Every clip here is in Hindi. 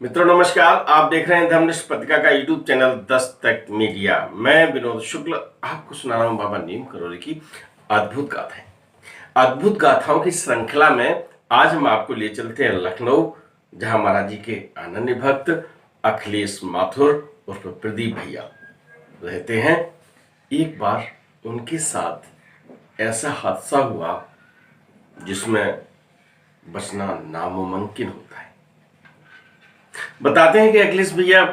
मित्रों नमस्कार। आप देख रहे हैं धर्मनिष्ठ पत्रिका का यूट्यूब चैनल दस्तक मीडिया। मैं विनोद शुक्ल आपको सुना रहा हूं बाबा नीम करोली की अद्भुत गाथाएं। अद्भुत गाथाओं की श्रृंखला में आज हम आपको ले चलते हैं लखनऊ, जहां महाराज जी के अनन्य भक्त अखिलेश माथुर उर्फ प्रदीप भैया रहते हैं। एक बार उनके साथ ऐसा हादसा हुआ जिसमें बचना नामुमकिन होता है। बताते हैं कि अखिलेश भैया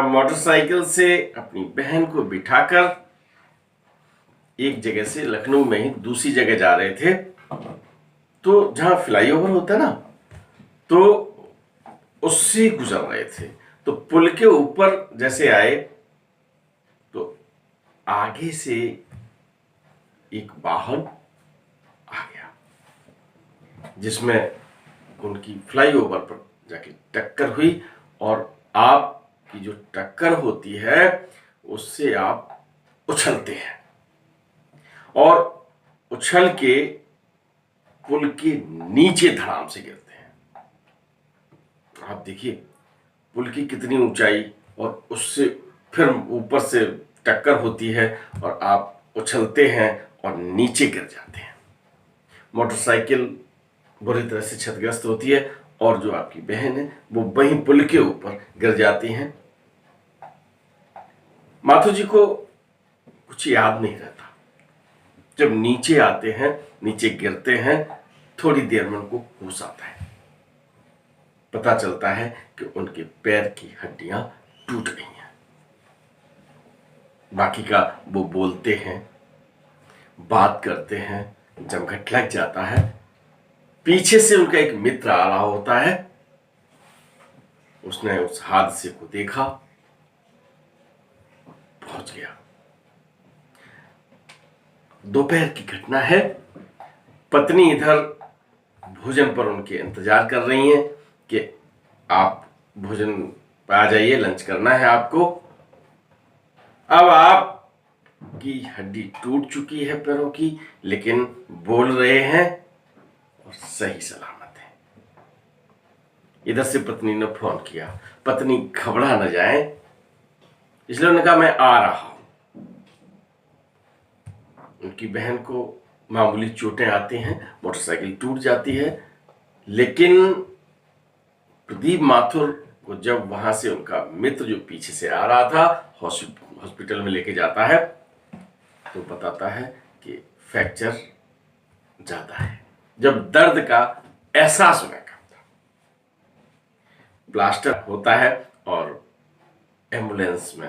मोटरसाइकिल से अपनी बहन को बिठाकर एक जगह से लखनऊ में ही दूसरी जगह जा रहे थे। तो जहां फ्लाईओवर होता है ना, तो उससे गुजर रहे थे। तो पुल के ऊपर जैसे आए तो आगे से एक वाहन आ गया, जिसमें उनकी फ्लाईओवर पर जाके टक्कर हुई। और आपकी जो टक्कर होती है उससे आप उछलते हैं और उछल के पुल के नीचे धड़ाम से गिरते हैं। आप देखिए पुल की कितनी ऊंचाई, और उससे फिर ऊपर से टक्कर होती है और आप उछलते हैं और नीचे गिर जाते हैं। मोटरसाइकिल बुरी तरह से क्षतिग्रस्त होती है और जो आपकी बहन है वो वहीं पुल के ऊपर गिर जाती हैं। माथुर जी को कुछ याद नहीं रहता। जब नीचे आते हैं, नीचे गिरते हैं, थोड़ी देर में उनको होश आता है। पता चलता है कि उनके पैर की हड्डियां टूट गई हैं। बाकी का वो बोलते हैं, बात करते हैं, जमघट लग जाता है। पीछे से उनका एक मित्र आ रहा होता है। उसने उस हादसे को देखा, पहुंच गया। दोपहर की घटना है। पत्नी इधर भोजन पर उनके इंतजार कर रही हैं कि आप भोजन पर आ जाइए, लंच करना है आपको। अब आपकी हड्डी टूट चुकी है पैरों की, लेकिन बोल रहे हैं और सही सलामत है। इधर से पत्नी ने फोन किया। पत्नी घबरा न जाए, इसलिए उन्होंने कहा मैं आ रहा हूं। उनकी बहन को मामूली चोटें आती हैं, मोटरसाइकिल टूट जाती है, लेकिन प्रदीप माथुर को जब वहां से उनका मित्र जो पीछे से आ रहा था हॉस्पिटल में लेके जाता है तो बताता है कि फ्रैक्चर ज्यादा है। जब दर्द का एहसास होने का ब्लास्टर होता है और एम्बुलेंस में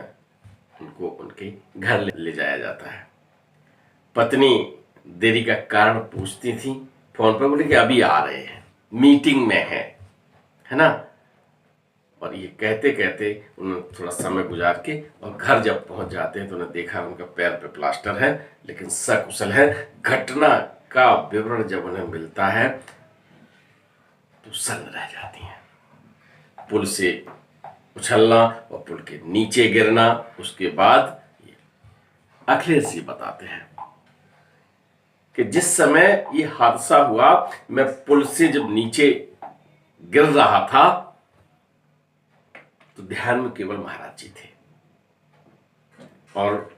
उनको उनके घर ले जाया जाता है। पत्नी देरी का कारण पूछती थी, फोन पर बोले कि अभी आ रहे हैं, मीटिंग में है ना। और ये कहते कहते उन्होंने थोड़ा समय गुजार के और घर जब पहुंच जाते हैं तो उन्होंने देखा उनका पैर पे प्लास्टर है, लेकिन सकुशल है। घटना का विवरण जब उन्हें मिलता है तो सन्न रह जाती हैं। पुल से उछलना और पुल के नीचे गिरना। उसके बाद अखिलेश जी बताते हैं कि जिस समय ये हादसा हुआ, मैं पुल से जब नीचे गिर रहा था तो ध्यान में केवल महाराज जी थे। और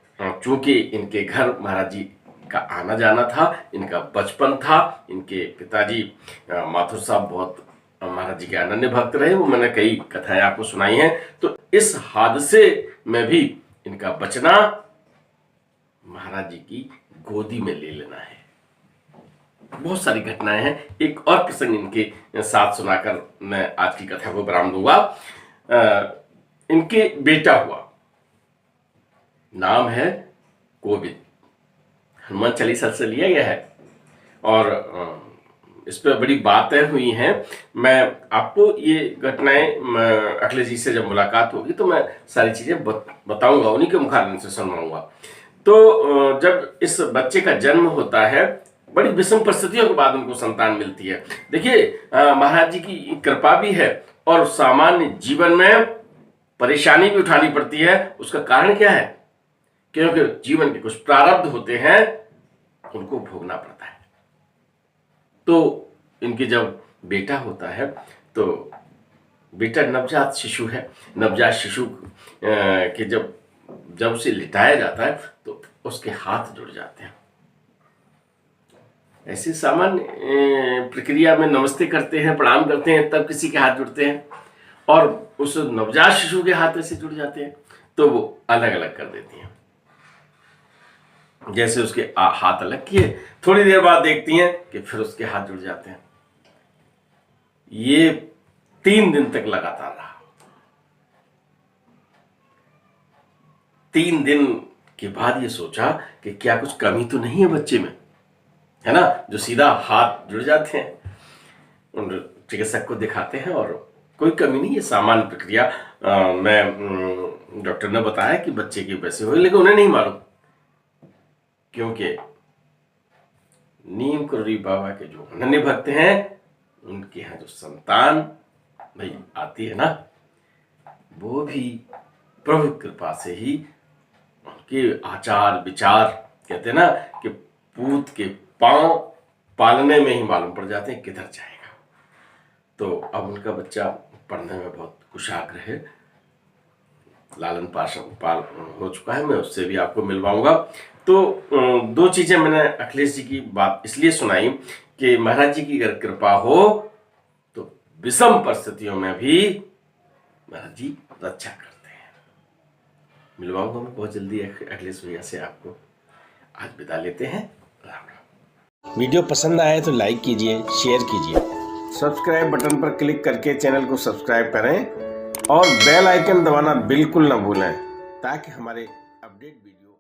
चूंकि इनके घर महाराज जी का आना जाना था, इनका बचपन था, इनके पिताजी माथुर साहब बहुत महाराज जी के अनन्य भक्त रहे। वो मैंने कई कथाएं आपको सुनाई हैं। तो इस हादसे में भी इनका बचना महाराज जी की गोदी में ले लेना है। बहुत सारी घटनाएं हैं। एक और प्रसंग इनके साथ सुनाकर मैं आज की कथा को विराम दूंगा। इनके बेटा हुआ, नाम है कोविद, हनुमान चालीसा से लिया गया है और इस पर बड़ी बातें हुई हैं। मैं आपको ये घटनाएं अखिलेश जी से जब मुलाकात होगी तो मैं सारी चीजें बताऊंगा, उन्हीं के मुखारबिन से सुनवाऊंगा। तो जब इस बच्चे का जन्म होता है, बड़ी विषम परिस्थितियों के बाद उनको संतान मिलती है। देखिए महाराज जी की कृपा भी है और सामान्य जीवन में परेशानी भी उठानी पड़ती है। उसका कारण क्या है? क्योंकि जीवन के कुछ प्रारब्ध होते हैं, उनको भोगना पड़ता है। तो इनके जब बेटा होता है तो बेटा नवजात शिशु है, नवजात शिशु के जब उसे लिटाया जाता है तो उसके हाथ जुड़ जाते हैं। ऐसी सामान्य प्रक्रिया में नमस्ते करते हैं, प्रणाम करते हैं, तब किसी के हाथ जुड़ते हैं और उस नवजात शिशु के हाथ ऐसे जुड़ जाते हैं तो वो अलग अलग कर देती हैं। जैसे उसके हाथ अलग किए, थोड़ी देर बाद देखती हैं कि फिर उसके हाथ जुड़ जाते हैं। ये 3 दिन तक लगातार रहा। 3 दिन के बाद ये सोचा कि क्या कुछ कमी तो नहीं है बच्चे में, है ना, जो सीधा हाथ जुड़ जाते हैं। उन चिकित्सक को दिखाते हैं और कोई कमी नहीं है, सामान्य प्रक्रिया। मैं डॉक्टर ने बताया कि बच्चे की वैसे हो, लेकिन उन्हें नहीं मालूम, क्योंकि नीम करोड़ी बाबा के जो अनन्य भक्त हैं उनके यहाँ जो संतान भाई आती है ना, वो भी प्रभु कृपा से ही उनके आचार विचार, कहते हैं ना कि पूत के पांव पालने में ही मालूम पड़ जाते हैं किधर जाएगा। तो अब उनका बच्चा पढ़ने में बहुत कुशाग्र है, लालन पाल हो चुका है। मैं उससे भी आपको मिलवाऊंगा। तो 2 चीजें मैंने अखिलेश जी की बात इसलिए सुनाई कि महाराज जी की अगर कृपा हो तो विषम परिस्थितियों में भी महाराज जी रक्षा करते हैं। मिलवाऊंगा मैं बहुत जल्दी अखिलेश भैया से आपको। आज विदा लेते हैं। राम राम। वीडियो पसंद आए तो लाइक कीजिए, शेयर कीजिए, सब्सक्राइब बटन पर क्लिक करके चैनल को सब्सक्राइब करें और बेल आइकन दबाना बिल्कुल ना भूलें, ताकि हमारे अपडेट वीडियो